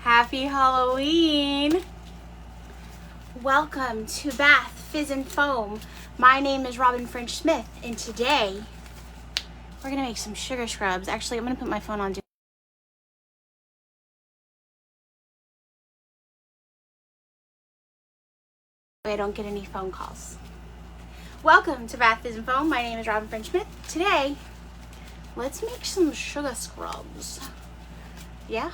Happy Halloween! Welcome to Bath Fizz and Foam. My name is Robyn Smith, and today we're gonna make some sugar scrubs. Actually, I'm gonna put my phone on. I don't get any phone calls. Welcome to Bath Fizz and Foam. My name is Robyn Smith. Today, let's make some sugar scrubs. Yeah?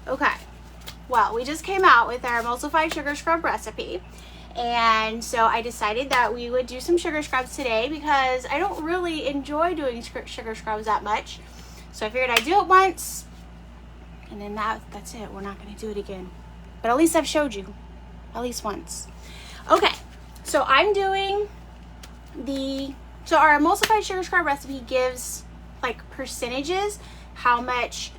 Okay. Well, we just came out with our emulsified sugar scrub recipe. And so I decided that we would do some sugar scrubs today because I don't really enjoy doing sugar scrubs that much. So I figured I'd do it once. And then that's it. We're not going to do it again. But at least I've showed you. At least once. Okay. So I'm doing so our emulsified sugar scrub recipe gives like percentages, how much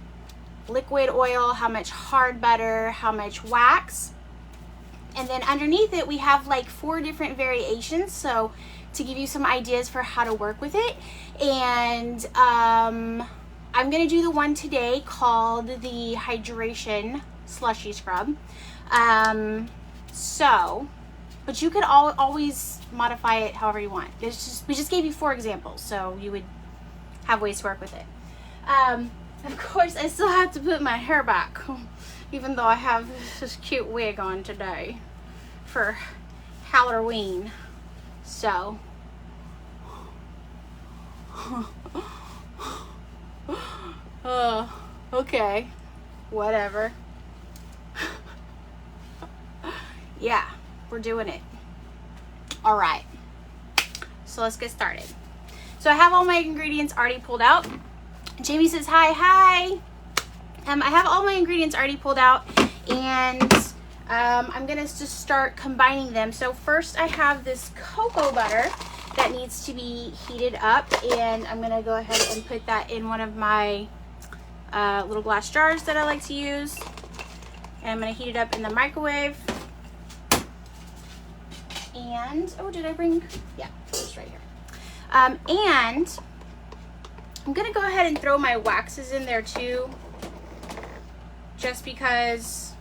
liquid oil, how much hard butter, how much wax. And then underneath it, we have like 4 different variations. So to give you some ideas for how to work with it. And I'm going to do the one today called the hydration slushy scrub. But you could always modify it however you want. We just gave you 4 examples, so you would have ways to work with it. Of course, I still have to put my hair back, even though I have this cute wig on today for Halloween. So, okay, whatever. Yeah, we're doing it. All right, so let's get started. So I have all my ingredients already pulled out. Jamie says hi. I have all my ingredients already pulled out, and I'm gonna just start combining them. So first I have this cocoa butter that needs to be heated up, and I'm gonna go ahead and put that in one of my little glass jars that I like to use, and I'm gonna heat it up in the microwave. And did I bring? Yeah, it's right here. And I'm gonna go ahead and throw my waxes in there too, just because.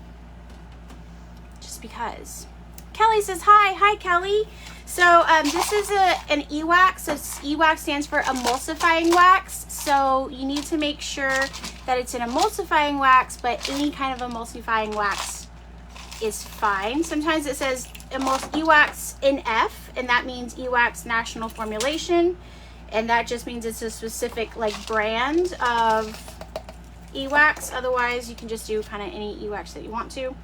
Kelly says hi Kelly. So this is an e-wax. So e-wax stands for emulsifying wax. So you need to make sure that it's an emulsifying wax, but any kind of emulsifying wax is fine. Sometimes it says e-wax NF, and that means e-wax national formulation. And that just means it's a specific like brand of e-wax. Otherwise, you can just do kind of any e-wax that you want to.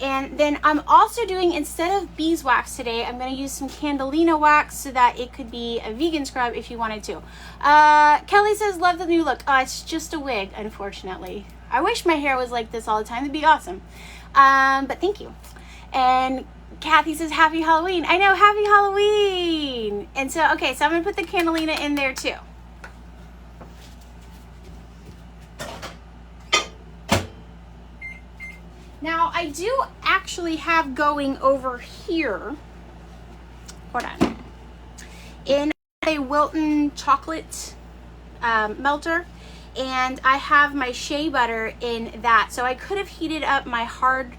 And then I'm also doing, instead of beeswax today, I'm going to use some Scandalous wax so that it could be a vegan scrub if you wanted to. Kelly says, love the new look. It's just a wig, unfortunately. I wish my hair was like this all the time. It'd be awesome. But thank you. And Kathy says, happy Halloween. I know, happy Halloween. And so, okay, so I'm going to put the Scandalous in there too. Now, I do actually have going over here, hold on, in a Wilton chocolate melter, and I have my shea butter in that. So I could have heated up my hard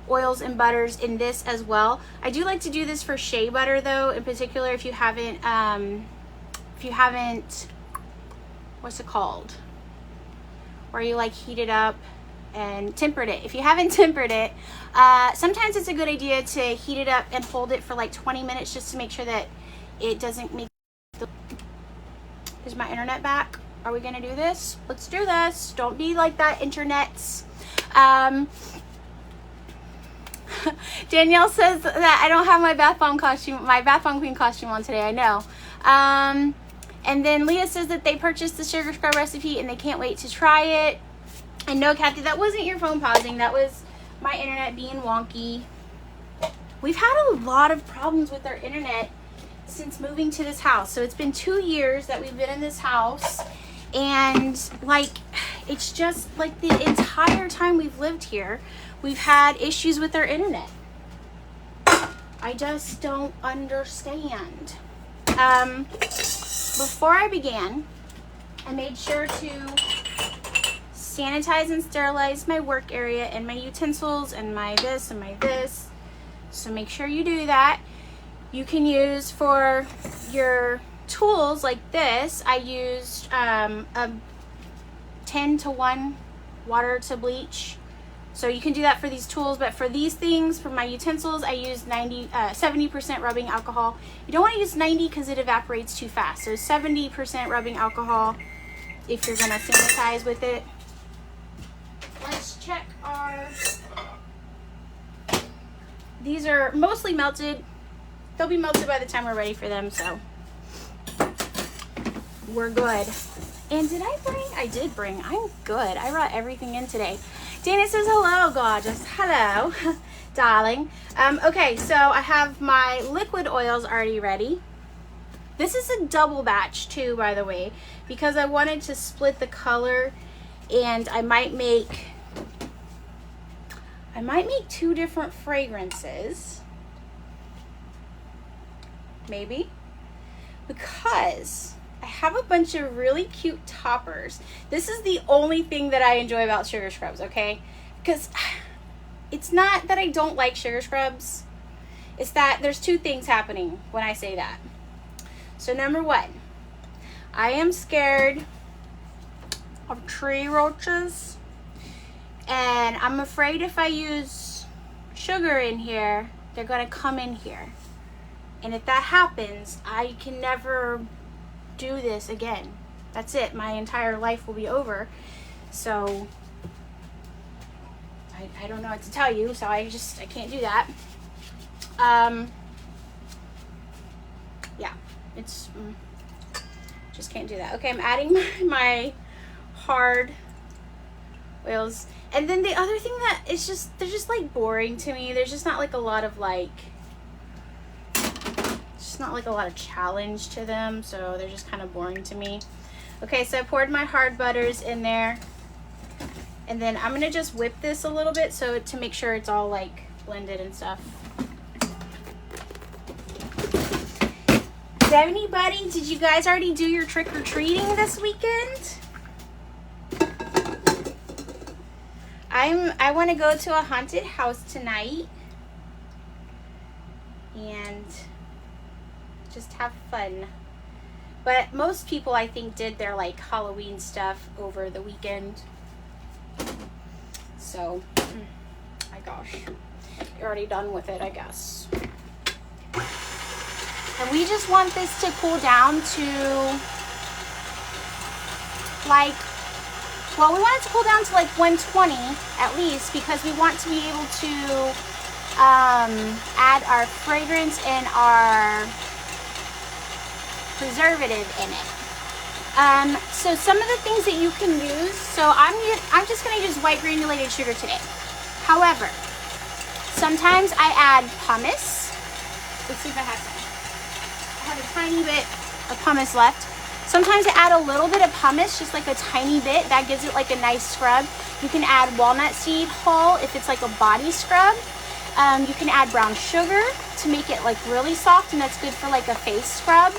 oils and butters in this as well. I do like to do this for shea butter though, in particular if you haven't, what's it called? Where you like heat it up and tempered it. If you haven't tempered it, sometimes it's a good idea to heat it up and hold it for like 20 minutes just to make sure that it doesn't make Is my internet back? Are we gonna do this? Let's do this. Don't be like that, internets. Danielle says that I don't have my bath bomb queen costume on today. I know. And then Leah says that they purchased the sugar scrub recipe and they can't wait to try it. And no, Kathy, that wasn't your phone pausing. That was my internet being wonky. We've had a lot of problems with our internet since moving to this house. So it's been 2 years that we've been in this house. And like, it's just like the entire time we've lived here, we've had issues with our internet. I just don't understand. Before I began, I made sure to sanitize and sterilize my work area and my utensils and my this and my this. So make sure you do that. You can use for your tools like this, I used a 10-to-1 water to bleach. So you can do that for these tools, but for these things, for my utensils, I used 70% rubbing alcohol. You don't want to use 90 because it evaporates too fast. So 70% rubbing alcohol if you're going to sanitize with it. Let's check our... These are mostly melted. They'll be melted by the time we're ready for them, so we're good. And did I bring? I did bring. I'm good. I brought everything in today. Dana says hello, gorgeous. Hello, darling. Okay, so I have my liquid oils already ready. This is a double batch too, by the way, because I wanted to split the color, and I might make 2 different fragrances. Maybe. Because I have a bunch of really cute toppers. This is the only thing that I enjoy about sugar scrubs, okay? Because it's not that I don't like sugar scrubs. It's that there's 2 things happening when I say that. So number 1, I am scared of tree roaches. And I'm afraid if I use sugar in here, they're going to come in here. And if that happens, I can never do this again. That's it. My entire life will be over. So I don't know what to tell you, so I can't do that. Yeah, it's just can't do that. Okay, I'm adding my hard oils. And then the other thing that is just, they're just like boring to me. There's just not like a lot of like, not like a lot of challenge to them, so they're just kind of boring to me. Okay, so I poured my hard butters in there, and then I'm gonna just whip this a little bit so to make sure it's all like blended and stuff. Did you guys already do your trick-or-treating this weekend? I want to go to a haunted house tonight and just have fun. But most people, I think, did their like Halloween stuff over the weekend. So, my gosh, you're already done with it, I guess. And we just want this to cool down to like, well, we want it to cool down to like 120 at least, because we want to be able to add our fragrance and our preservative in it. So some of the things that you can use, so I'm just going to use white granulated sugar today. However, sometimes I add pumice. Let's see if I have some. I have a tiny bit of pumice left. Sometimes I add a little bit of pumice, just like a tiny bit. That gives it like a nice scrub. You can add walnut seed hull if it's like a body scrub. You can add brown sugar to make it like really soft, and that's good for like a face scrub.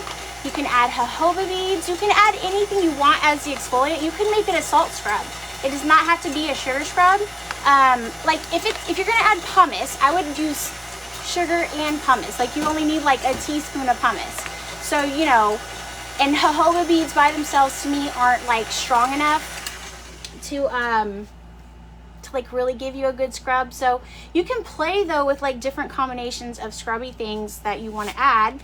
You can add jojoba beads. You can add anything you want as the exfoliant. You can make it a salt scrub. It does not have to be a sugar scrub. Like if you're gonna add pumice, I would use sugar and pumice. Like you only need like a teaspoon of pumice. So you know, and jojoba beads by themselves to me aren't like strong enough to like really give you a good scrub. So you can play though with like different combinations of scrubby things that you want to add.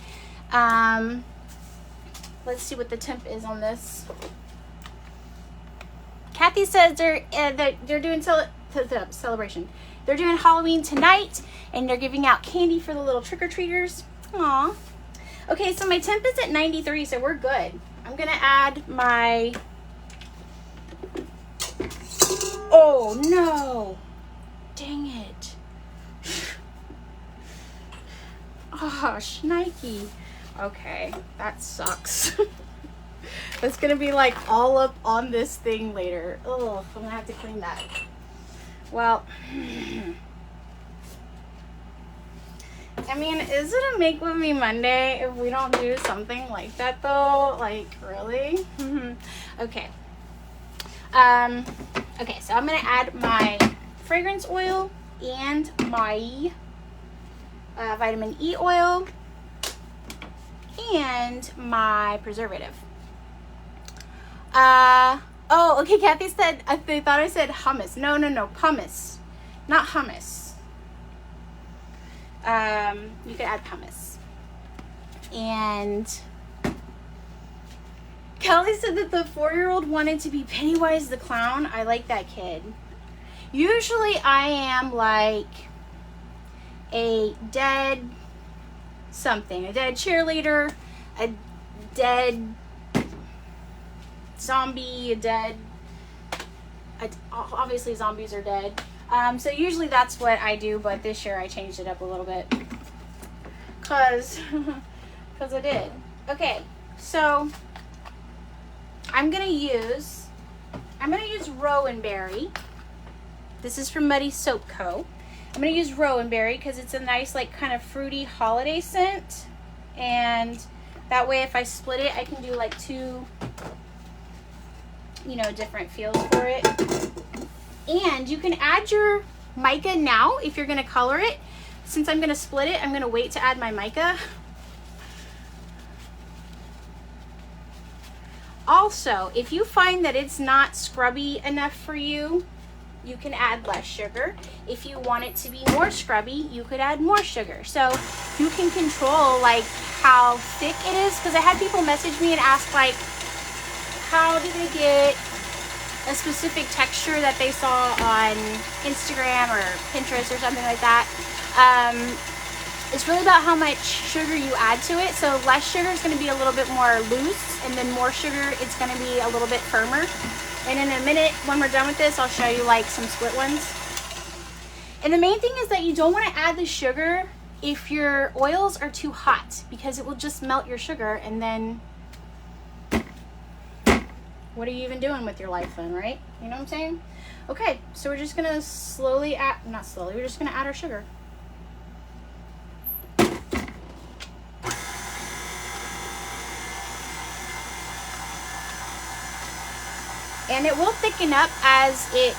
Let's see what the temp is on this. Kathy says they're doing celebration. They're doing Halloween tonight, and they're giving out candy for the little trick-or-treaters. Aw. Okay, so my temp is at 93, so we're good. I'm gonna add my... Oh no! Dang it. Oh, shnikey. Okay, that sucks. That's gonna be like all up on this thing later. Oh, I'm gonna have to clean that. Well, I mean, is it a Make With Me Monday if we don't do something like that though? Like, really? Okay. Okay, so I'm gonna add my fragrance oil and my vitamin E oil and my preservative. Oh, okay, Kathy said, they thought I said hummus. No, pumice, not hummus. You could add pumice. And Kelly said that the 4-year-old wanted to be Pennywise the Clown. I like that kid. Usually I am like a dead something, a dead cheerleader, a dead zombie, obviously zombies are dead. So usually that's what I do, but this year I changed it up a little bit. Cause I did. Okay, so I'm gonna use Rowan Berry. This is from Muddy Soap Co. I'm gonna use Rowan Berry because it's a nice, like, kind of fruity holiday scent, and that way if I split it, I can do like 2, you know, different feels for it. And you can add your mica now if you're gonna color it. Since I'm gonna split it, I'm gonna wait to add my mica. Also, if you find that it's not scrubby enough for you, you can add less sugar. If you want it to be more scrubby, you could add more sugar. So you can control like how thick it is, because I had people message me and ask like, how do they get a specific texture that they saw on Instagram or Pinterest or something like that. It's really about how much sugar you add to it. So less sugar is going to be a little bit more loose, and then more sugar, it's going to be a little bit firmer. And in a minute, when we're done with this, I'll show you like some split ones. And the main thing is that you don't want to add the sugar if your oils are too hot, because it will just melt your sugar, and then what are you even doing with your life then, right? You know what I'm saying? Okay, so we're just gonna slowly add, not slowly, we're just gonna add our sugar. And it will thicken up as it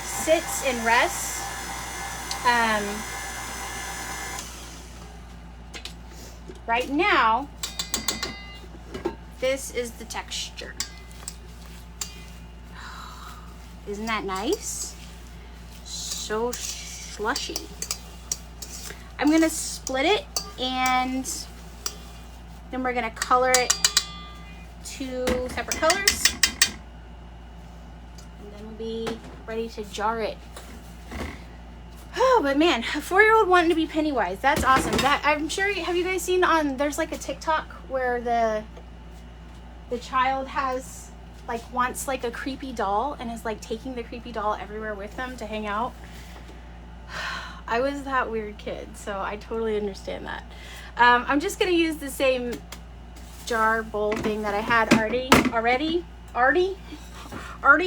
sits and rests. Right now, this is the texture. Isn't that nice? So slushy. I'm gonna split it, and then we're gonna color it 2 separate colors, and then we'll be ready to jar it. Oh, but man, a 4-year-old wanting to be Pennywise, that's awesome. That, I'm sure, have you guys seen on, there's like a TikTok where the child has like wants like a creepy doll and is like taking the creepy doll everywhere with them to hang out. I was that weird kid, so I totally understand that. I'm just gonna use the same jar bowl thing that I had already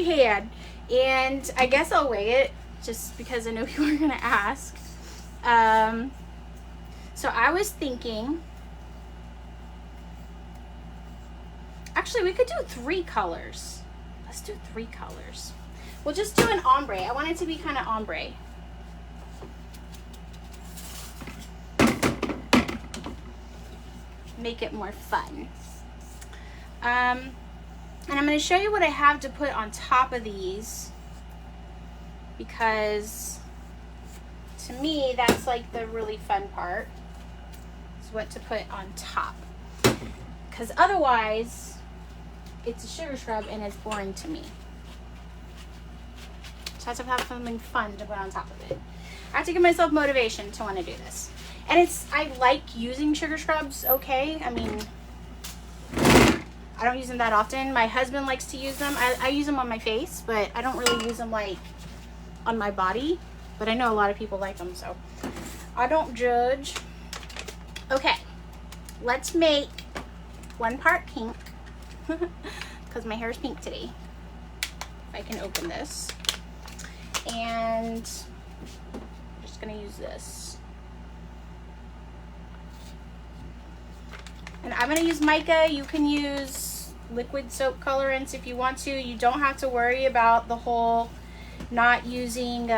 had, and I guess I'll weigh it just because I know people are gonna ask. So I was thinking, actually, we could do 3 colors. Let's do 3 colors. We'll just do an ombre. I want it to be kind of ombre. Make it more fun. And I'm going to show you what I have to put on top of these, because to me, that's like the really fun part, is what to put on top. Because otherwise, it's a sugar scrub and it's boring to me. So I have to have something fun to put on top of it. I have to give myself motivation to want to do this. And I like using sugar scrubs, okay? I mean, I don't use them that often. My husband likes to use them. I use them on my face, but I don't really use them like on my body. But I know a lot of people like them, so I don't judge. Okay, let's make 1 part pink, because my hair is pink today. If I can open this. And I'm just gonna use this. And I'm gonna use mica. You can use liquid soap colorants if you want to. You don't have to worry about the whole not using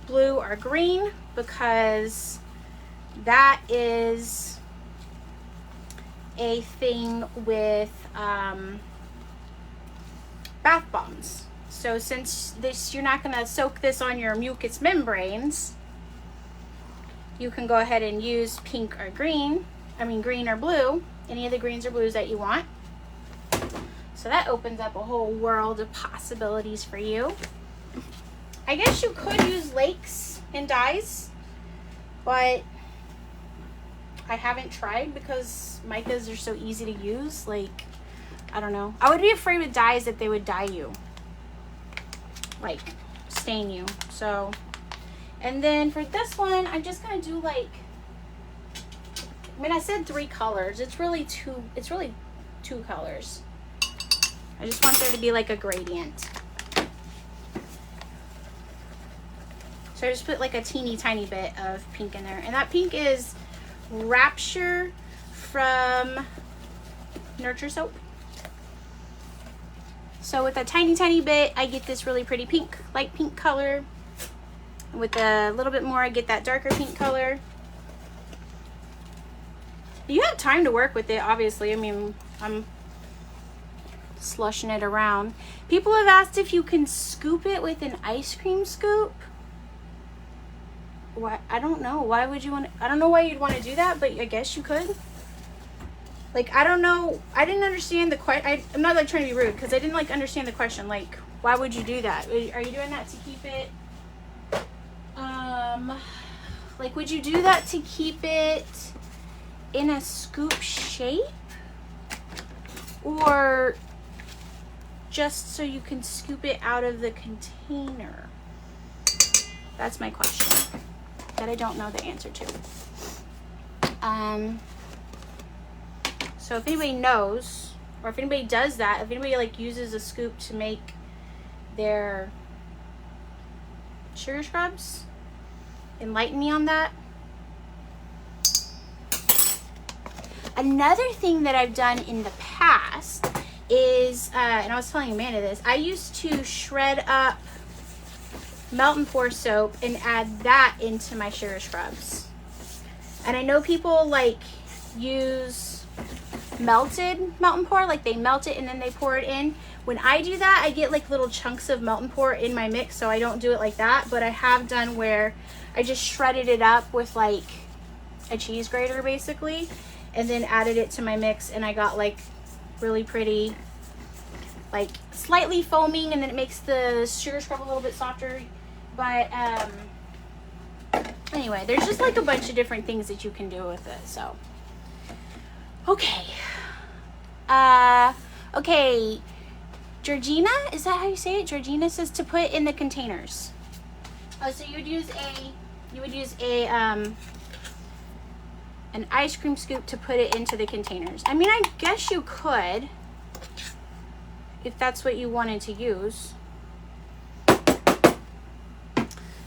blue or green, because that is a thing with bath bombs. So since you're not going to soak this on your mucous membranes, you can go ahead and use pink or green. I mean green or blue, any of the greens or blues that you want. So that opens up a whole world of possibilities for you. I guess you could use lakes and dyes, but I haven't tried because micas are so easy to use. Like, I don't know. I would be afraid with dyes that they would dye you, like stain you. So, and then for this one, I'm just gonna do like, I mean, I said 3 colors. It's really two colors. I just want there to be like a gradient. So I just put like a teeny tiny bit of pink in there. And that pink is Rapture from Nurture Soap. So with a tiny, tiny bit, I get this really pretty pink, light pink color. And with a little bit more, I get that darker pink color. You have time to work with it, obviously. I mean, I'm slushing it around. People have asked if you can scoop it with an ice cream scoop. Why? I don't know. Why would you want to? I don't know why you'd want to do that, but I guess you could. Like, I don't know. I didn't understand the question. I'm not like trying to be rude, because I didn't like understand the question. Like, why would you do that? Are you doing that to keep it? Like, would you do that to keep it in a scoop shape, or just so you can scoop it out of the container? That's my question that I don't know the answer to. So if anybody knows, or if anybody does that, if anybody like uses a scoop to make their sugar scrubs, enlighten me on that. Another thing that I've done in the past is, and I was telling Amanda this, I used to shred up melt and pour soap and add that into my sugar scrubs. And I know people like use melted melt and pour, like they melt it and then they pour it in. When I do that, I get like little chunks of melt and pour in my mix, so I don't do it like that. But I have done where I just shredded it up with like a cheese grater basically, and then added it to my mix, and I got like really pretty, like slightly foaming, and then it makes the sugar scrub a little bit softer. But anyway, there's just like a bunch of different things that you can do with it. So okay, okay, Georgina, is that how you say it? Georgina says to put in the containers. Oh, so you would use an ice cream scoop to put it into the containers. I mean, I guess you could, if that's what you wanted to use.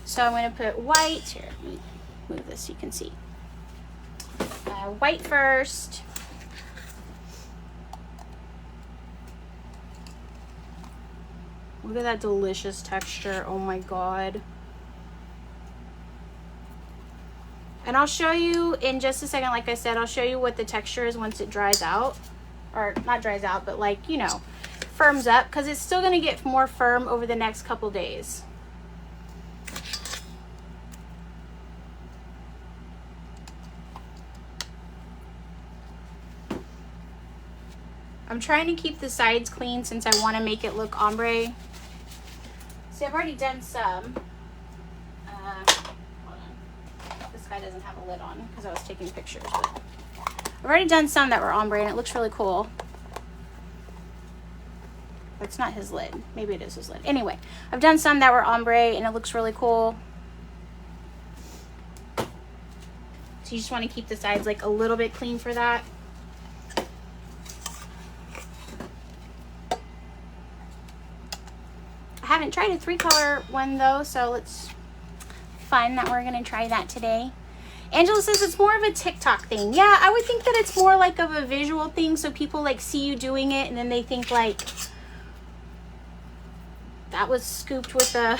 So I'm going to put white. Here, let me move this so you can see. White first. Look at that delicious texture. Oh my God. And I'll show you in just a second, like I said, I'll show you what the texture is once it dries out. Or not dries out, but like, you know, firms up, because it's still going to get more firm over the next couple days. I'm trying to keep the sides clean since I want to make it look ombre. See, I've already done some. Hold on. This guy doesn't have a lid on because I was taking pictures. But I've already done some that were ombre and it looks really cool. But it's not his lid. Maybe it is his lid. Anyway, I've done some that were ombre and it looks really cool. So you just want to keep the sides like a little bit clean for that. I haven't tried a 3-color one though, so it's fun that we're gonna try that today. Angela says it's more of a TikTok thing. Yeah, I would think that it's more like of a visual thing, so people like see you doing it and then they think like that was scooped with a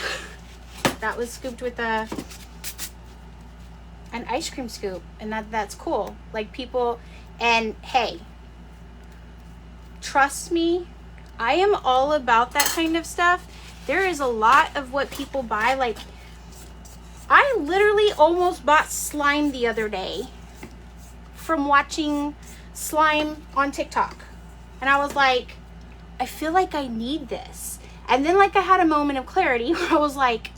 an ice cream scoop, and that's cool. Like people, and hey, trust me, I am all about that kind of stuff. There is a lot of what people buy, like I literally almost bought slime the other day from watching slime on TikTok. And I was like, I feel like I need this. And then like I had a moment of clarity where I was like,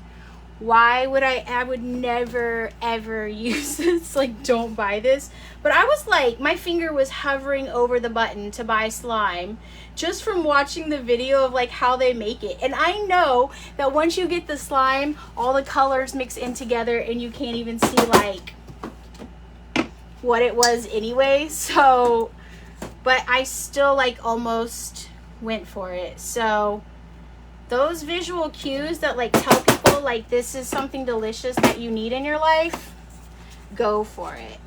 why would I would never ever use this. Like, don't buy this. But I was like, my finger was hovering over the button to buy slime just from watching the video of like how they make it. And I know that once you get the slime, all the colors mix in together and you can't even see like what it was anyway. So, but I still like almost went for it. So those visual cues that like tell people like this is something delicious that you need in your life, go for it.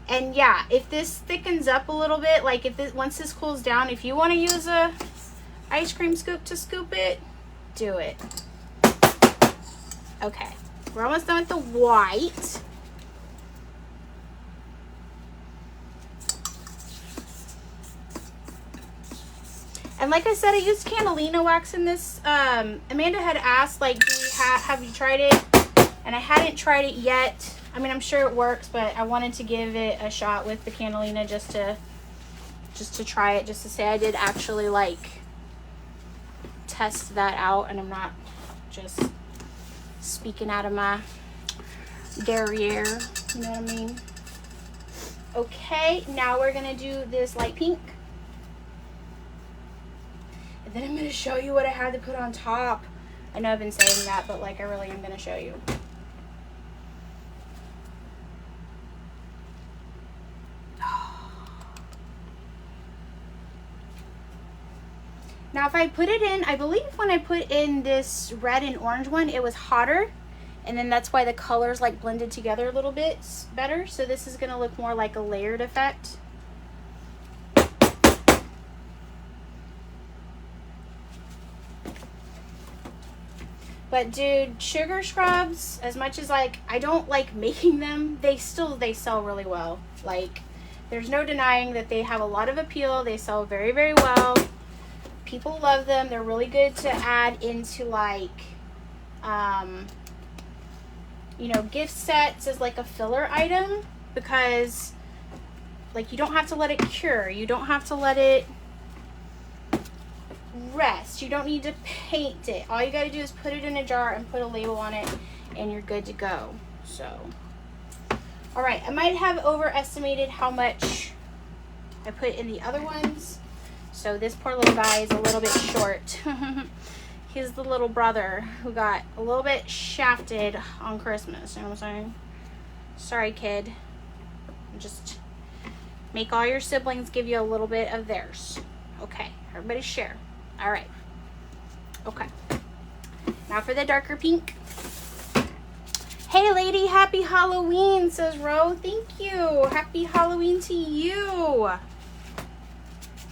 And yeah, if this thickens up a little bit, like if this, once this cools down, if you want to use a ice cream scoop to scoop it, do it. Okay, we're almost done with the white. And like I said, I used Candalina wax in this. Amanda had asked, like, have you tried it? And I hadn't tried it yet. I mean, I'm sure it works, but I wanted to give it a shot with the Candalina just to try it, just to say I did actually, like, test that out. And I'm not just speaking out of my derriere, you know what I mean? Okay, now we're going to do this light pink. Then I'm going to show you what I had to put on top. I know I've been saying that, but like I really am going to show you. Now if I put it in, I believe when I put in this red and orange one, it was hotter. And then that's why the colors like blended together a little bit better. So this is going to look more like a layered effect. But dude, sugar scrubs, as much as like I don't like making them, they sell really well. Like there's no denying that they have a lot of appeal. They sell very, very well. People love them. They're really good to add into like you know, gift sets as like a filler item, because like you don't have to let it cure. You don't have to let it rest. You don't need to paint it. All you got to do is put it in a jar and put a label on it and you're good to go. So all right, I might have overestimated how much I put in the other ones, so this poor little guy is a little bit short. He's the little brother who got a little bit shafted on Christmas, you know what I'm saying? Sorry, kid. Just make all your siblings give you a little bit of theirs. Okay, everybody share. All right. Okay. Now for the darker pink. Hey, lady, happy Halloween, says Ro. Thank you. Happy Halloween to you.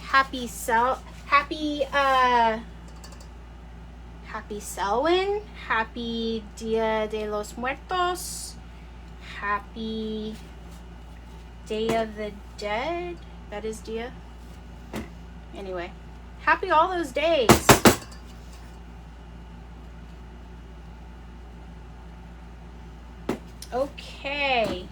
Happy Selwyn. Happy Dia de los Muertos. Happy Day of the Dead. That is Dia. Anyway. Happy all those days. Okay.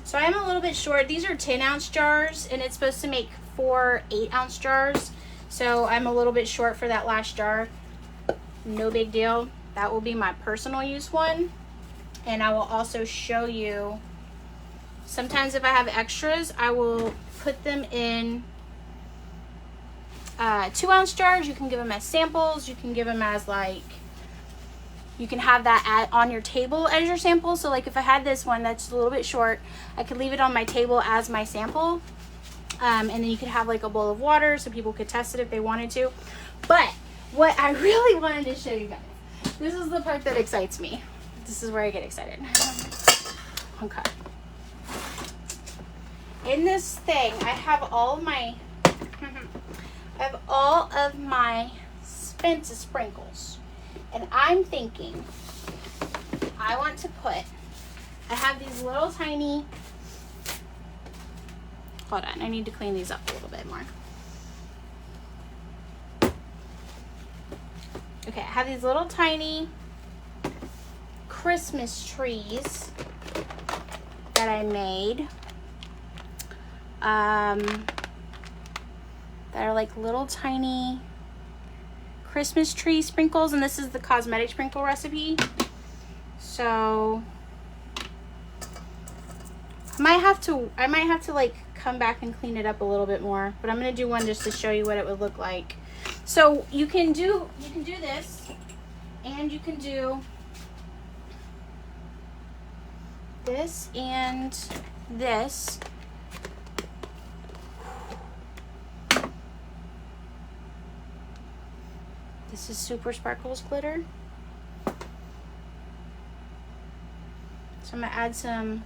So I am a little bit short. These are 10-ounce jars, and it's supposed to make 4 8-ounce jars. So I'm a little bit short for that last jar. No big deal. That will be my personal use one. And I will also show you, sometimes if I have extras, I will put them in 2-ounce jars. You can give them as samples. You can give them as like, you can have that on your table as your sample. So like if I had this one that's a little bit short, I could leave it on my table as my sample. And then you could have like a bowl of water so people could test it if they wanted to. But what I really wanted to show you guys, this is the part that excites me. This is where I get excited. Okay. In this thing, I have all of my Spencer sprinkles. And I'm thinking I want to put, I have these little tiny, hold on, I need to clean these up a little bit more. Okay, I have these little tiny Christmas trees that I made. That are like little tiny Christmas tree sprinkles, and this is the cosmetic sprinkle recipe. So I might have to like come back and clean it up a little bit more, but I'm gonna do one just to show you what it would look like. So you can do this, and you can do this and this. This is Super Sparkles glitter. So I'm gonna add some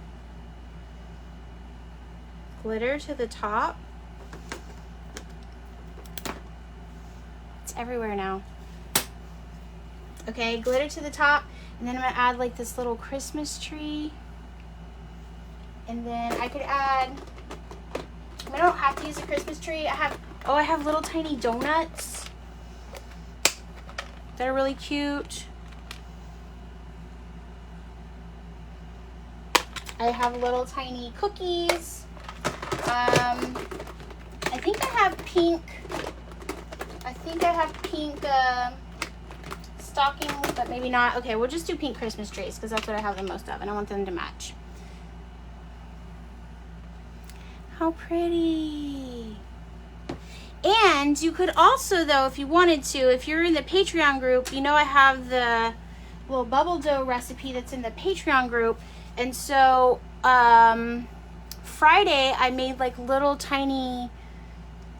glitter to the top. It's everywhere now. Okay, glitter to the top, and then I'm gonna add like this little Christmas tree. And then I could add, I don't have to use a Christmas tree. I have little tiny donuts. They're really cute. I have little tiny cookies. I think I have pink stockings, but maybe not. Okay, we'll just do pink Christmas trees because that's what I have the most of, and I want them to match. How pretty. And you could also, though, if you wanted to, if you're in the Patreon group, you know I have the little bubble dough recipe that's in the Patreon group. And so Friday I made like little tiny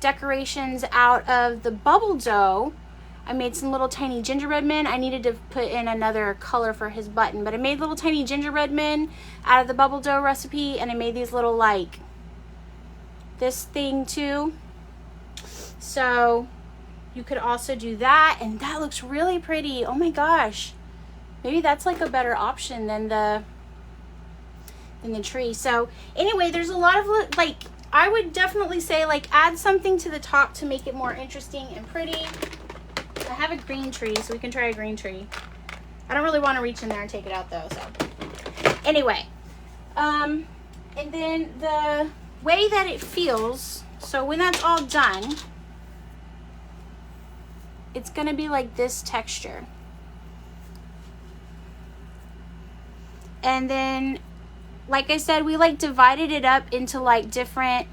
decorations out of the bubble dough. I made some little tiny gingerbread men. I needed to put in another color for his button, but I made little tiny gingerbread men out of the bubble dough recipe, and I made these little like this thing too. So you could also do that, and that looks really pretty. Oh my gosh, maybe that's like a better option than the tree. So anyway, there's a lot of like, I would definitely say like add something to the top to make it more interesting and pretty. I have a green tree, so we can try a green tree. I don't really want to reach in there and take it out though. So anyway, and then the way that it feels, so when that's all done, it's gonna be like this texture. And then, like I said, we like divided it up into like different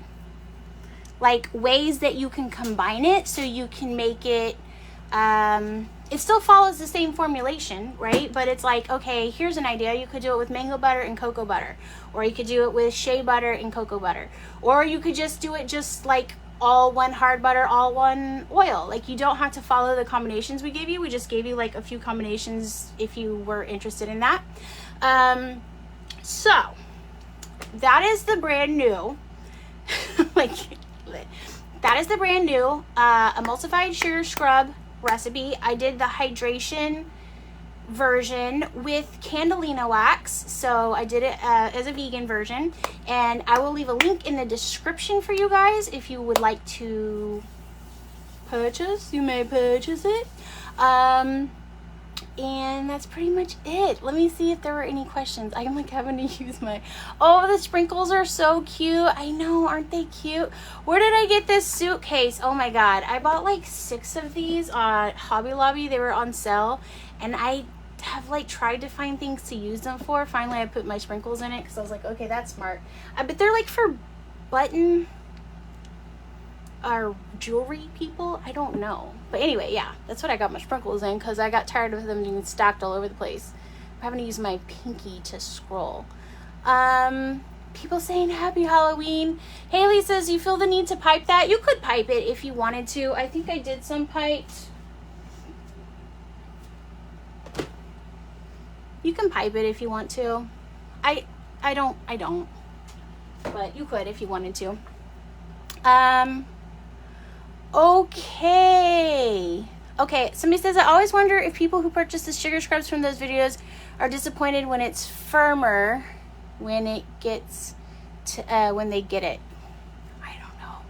like ways that you can combine it, so you can make it, it still follows the same formulation, right? But it's like, okay, here's an idea. You could do it with mango butter and cocoa butter, or you could do it with shea butter and cocoa butter, or you could just do it just like all one hard butter, all one oil. Like, you don't have to follow the combinations we gave you. We just gave you like a few combinations if you were interested in that. So that is the brand new like that is the brand new emulsified sugar scrub recipe. I did the hydration version with Candelina wax, so I did it as a vegan version, and I will leave a link in the description for you guys if you would like to purchase. You may purchase it. And that's pretty much it. Let me see if there were any questions. I'm like having to use my, oh, the sprinkles are so cute. I know, aren't they cute? Where did I get this suitcase? Oh my god, I bought like 6 of these on Hobby Lobby. They were on sale, and I have like tried to find things to use them for. Finally I put my sprinkles in it because I was like, okay, that's smart. But they're like for button or jewelry people, I don't know. But anyway, yeah, that's what I got my sprinkles in, because I got tired of them being stacked all over the place. I'm having to use my pinky to scroll. People saying happy Halloween. Haley says, you feel the need to pipe that? You could pipe it if you wanted to. I think I did some piped. You can pipe it if you want to. I don't, but you could if you wanted to. Okay, somebody says, I always wonder if people who purchase the sugar scrubs from those videos are disappointed when it's firmer when it gets to, when they get it. I don't know.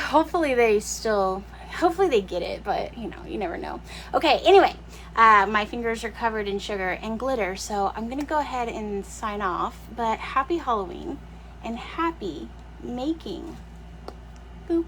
Hopefully they get it, but you know, you never know. Okay, anyway, my fingers are covered in sugar and glitter, so I'm gonna go ahead and sign off, but happy Halloween and happy making. Boop.